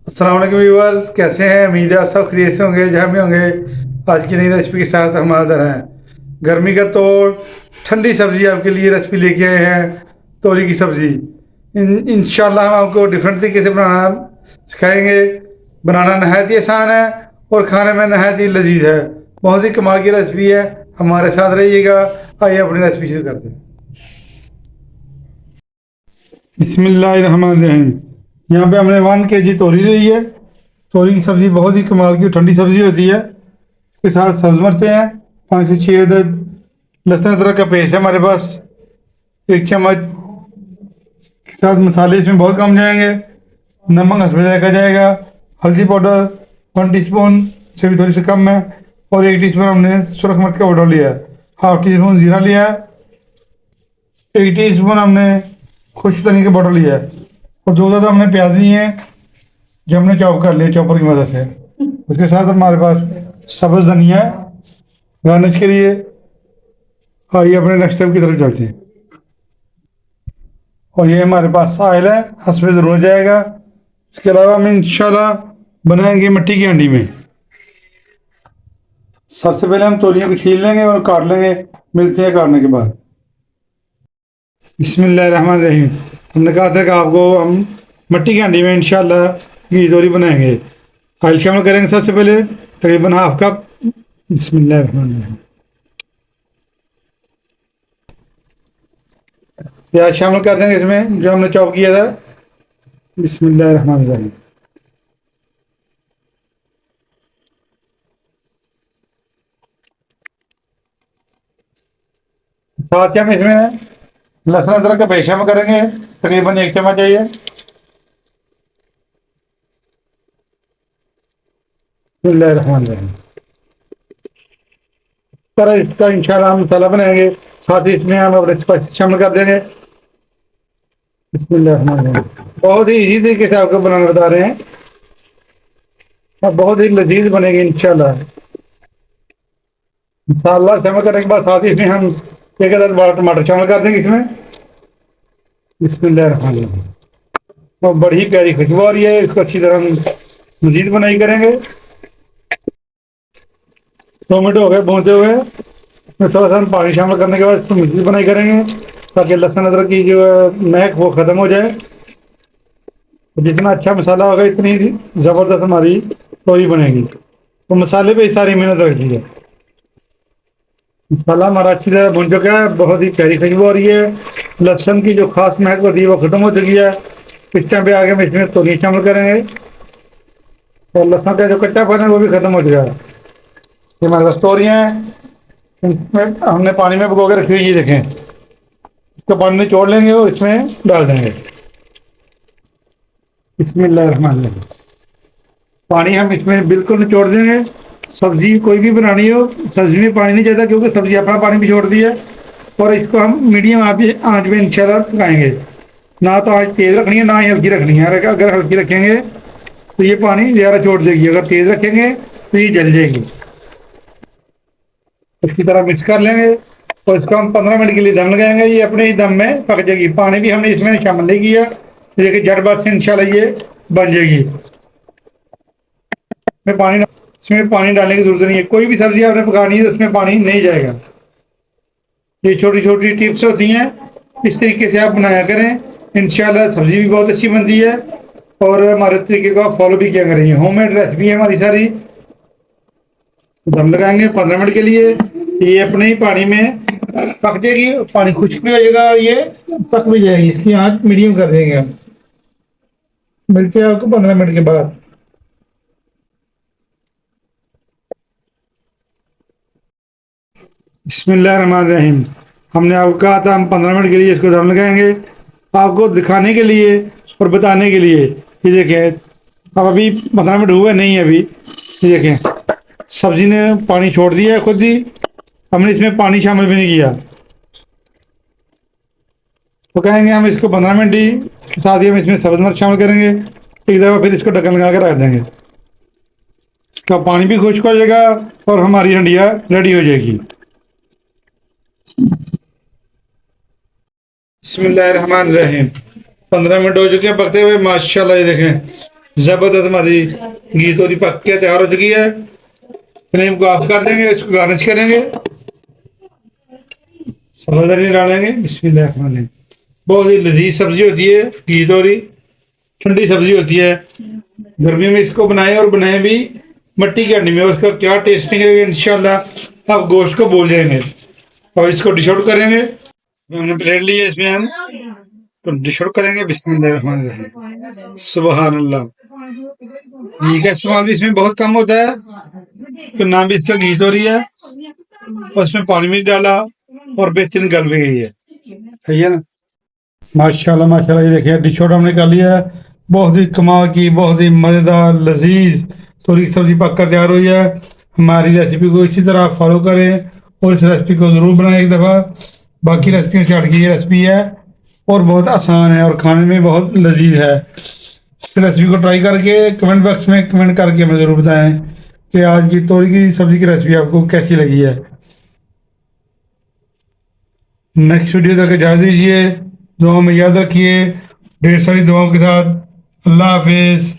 अस्सलाम वालेकुम व्यूअर्स, कैसे हैं? उम्मीद है आप सब खैरियत से होंगे, जहाँ भी होंगे। आज की नई रेसिपी के साथ हम हाज़िर हैं। गर्मी का तोड़, ठंडी सब्ज़ी आपके लिए रेसिपी लेके आए हैं। तोरी की सब्ज़ी इंशाल्लाह हम आपको डिफरेंट तरीके से बनाना सिखाएंगे। बनाना नहायत ही आसान है और खाने में नहायत ही लजीज है। बहुत ही कमाल की रेसिपी है, हमारे साथ रहिएगा। आइए अपनी रेसिपी शुरू करते हैं। बिस्मिल्लाहिर्रहमानिर्रहीम। यहाँ पे हमने 1 kg तोरी ली है। तोरी की सब्ज़ी बहुत ही कमाल की ठंडी सब्ज़ी होती है। इसके साथ सब्ज़ मिर्चें हैं, 5 से 6 अदद। लहसुन अदरक का पेस्ट है हमारे पास, 1 चम्मच। के साथ मसाले इसमें बहुत कम जाएंगे। नमक हस्बे जायका जाएगा। हल्दी पाउडर 1 टीस्पून से भी थोड़ी सी कम है। और 1 टीस्पून हमने सुरख मिर्च का पाउडर लिया है। 1/2 टीस्पून जीरा लिया है। 1 टीस्पून हमने खुश्क धनिया का पाउडर लिया है। और 2 दाना हमने प्याज लिए हैं, जो हमने चॉप कर लिया चॉपर की मदद से। उसके साथ हमारे पास सब्ज़ धनिया है गार्निश के लिए। आइए अपने नेक्स्ट स्टेप की तरफ चलते हैं। और ये हमारे पास ऑयल है, हस्बे ज़रूर जाएगा। इसके अलावा हम इंशाल्लाह बनाएंगे मिट्टी की हांडी में। सबसे पहले हम तोरियों को छील लेंगे और काट लेंगे। मिलते हैं काटने के बाद। बिस्मिल्लाहिर्रहमानिर्रहीम। हमने कहा था कि आपको हम मिट्टी की हांडी में इंशाल्लाह घी तोरी बनाएंगे। ऑयल शामिल करेंगे सबसे पहले तकरीबन 1/2 कप। बिस्मिल्लाहिर्रहमानिर्रहीम। प्याज शामिल कर देंगे इसमें, जो हमने चॉप किया था। बिस्मिल्लाहिर्रहमानिर्रहीम। साथ ही हम इसमें लहसुन अदरक का पेस्ट शामिल करेंगे, तकरीबन 1 चम्मच चाहिए। बिस्मिल्लाहिर्रहमानिर्रहीम। तरह इसका इंशाल्लाह हम मसाला बनाएंगे। साथ ही इसमें हम अपने स्पाइस शामिल कर देंगे। बिस्मिल्लाहिर्रहमानिर्रहीम। बहुत ही इजी तरीके से आपको बनाना बता रहे हैं और बहुत ही लजीज बनेगी इंशाल्लाह। मसाला शामिल करने के बाद साथ ही इसमें हम 1 अदद बड़ा टमाटर शामिल कर देंगे इसमें। बिस्मिल्लाहिर्रहमानिर्रहीम। और बड़ी प्यारी खुशबू आ रही है, इसको अच्छी तरह हम मजीद बनाई करेंगे। 2 मिनट हो गए भूनते हुए। इसमें थोड़ा सा हम पानी शामिल करने के बाद इसको मजीद बनाई करेंगे, ताकि लहसुन अदरक की जो महक वो ख़त्म हो जाए। जितना अच्छा मसाला होगा इतनी ज़बरदस्त हमारी तोरी बनेगी। तो मसाले पे ही सारी मेहनत रखी है। मसाला हमारा अच्छी तरह भुन चुका है, बहुत ही प्यारी खुशबू आ रही है। लहसुन की जो खास महक होती है वो ख़त्म हो चुकी है। इस टाइम पे आगे हम इसमें तोरी शामिल करेंगे और लहसुन का जो कच्चापन है वो भी ख़त्म हो चुका है। ये हमारे पास तोरियाँ हैं, इसमें हमने पानी में भिगो के रखी हुई, ये देखें। इसको पानी में निचोड़ लेंगे और इसमें डाल देंगे। बिस्मिल्लाहिर्रहमानिर्रहीम। पानी हम इसमें बिल्कुल निचोड़ देंगे। सब्जी कोई भी बनानी हो, सब्जी में पानी नहीं चाहिए, क्योंकि सब्जी अपना पानी भी छोड़ती है। और इसको हम मीडियम आंच में इंशाल्लाह पकाएंगे। ना तो आंच तेज़ रखनी है, ना ही हल्की रखनी है। अगर हल्की रखेंगे तो ये पानी ज़्यादा छोड़ देगी, अगर तेज़ रखेंगे तो ये जल जाएगी। अच्छी तरह मिक्स कर लेंगे और इसको हम 15 मिनट के लिए दम लगाएंगे। ये अपने ही दम में पक जाएगी। पानी भी हमने इसमें शामिल नहीं किया, देखिए झट बात से इंशाल्लाह ये बन जाएगी। इसमें पानी डालने की जरूरत नहीं है। कोई भी सब्जी आपने पकानी है तो उसमें पानी नहीं जाएगा। ये छोटी छोटी टिप्स होती हैं, इस तरीके से आप बनाया करें। इंशाल्लाह सब्जी भी बहुत अच्छी बनती है और हमारे तरीके को आप फॉलो भी किया करेंगे। होममेड रेसिपी है हमारी सारी। दम लगाएंगे 15 मिनट के लिए। ये अपने ही पानी में पक जाएगी, पानी खुश्क भी हो जाएगा और ये पक भी जाएगी। इसकी आंच मीडियम कर देंगे हम। मिलते हैं आपको 15 मिनट के बाद। बिस्मिल्लाहिर्रहमानिर्रहीम। हमने आपको कहा था हम 15 मिनट के लिए इसको दम लगाएंगे, आपको दिखाने के लिए और बताने के लिए। ये देखें, अब अभी 15 मिनट हुए नहीं है अभी। ये देखें, सब्जी ने पानी छोड़ दिया है खुद ही। हमने इसमें पानी शामिल भी नहीं किया। तो कहेंगे हम इसको 15 मिनट ही। साथ ही हम इसमें सब्ज़ मिर्च शामिल करेंगे एक दफ़ा, फिर इसको ढक्कन लगा कर रख देंगे। इसका पानी भी खुश्क हो जाएगा और हमारी हंडिया रेडी हो जाएगी। बिस्मिल्लाहिर्रहमानिर्रहीम। 15 मिनट हो चुके हैं पकते हुए, माशाल्लाह। ये देखें زبردست ہماری گھی توری پک کے تیار ہو چکی ہے. فلیم کو آف کر دیں گے, اس کو گارنش کریں گے, سبزی ڈالیں گے. بسم اللہ الرحمن الرحیم. بہت ہی لذیذ سبزی ہوتی ہے گھی توری, ٹھنڈی سبزی ہوتی ہے. گرمیوں میں اس کو بنائیں, اور بنائیں بھی مٹی کے ہانڈی میں, اس کا کیا ٹیسٹ نکلے گا انشاءاللہ آپ گوشت کو بول جائیں گے. اور اس کو ڈش آؤٹ کریں گے. ہم نے پلیٹ لی ہے, اس میں ہم تو ڈش آؤٹ کریں گے. بسم اللہ الرحمن الرحیم. سبحان اللہ. گھی کا استعمال بھی اس میں بہت کم ہوتا ہے, تو نام بھی اس کا گھی توری ہے, اور اس میں پانی بھی ڈالا اور بہترین گل بھی گئی ہے. صحیح ہے نا. ماشاءاللہ ماشاءاللہ. یہ دیکھیے ڈش آؤٹ ہم نے کر لیا ہے. بہت ہی کمال کی, بہت ہی مزیدار لذیذ توری کی سبزی پک کر تیار ہوئی ہے. ہماری ریسیپی کو اسی طرح آپ فالو کریں, اور اس ریسیپی کو ضرور بنائیں ایک دفعہ. باقی ریسیپیوں سے ہٹ کے یہ ریسیپی ہے اور بہت آسان ہے, اور کھانے میں بہت لذیذ ہے. اس ریسیپی کو ٹرائی کر کے کمنٹ باکس میں کمنٹ کر کے ہمیں ضرور بتائیں کہ آج کی توری کی سبزی کی ریسیپی آپ کو کیسی لگی ہے. نیکسٹ ویڈیو تک اجازت دیجیے. دعاؤں میں یاد رکھیے. ڈھیر ساری دعاؤں کے ساتھ. اللہ حافظ.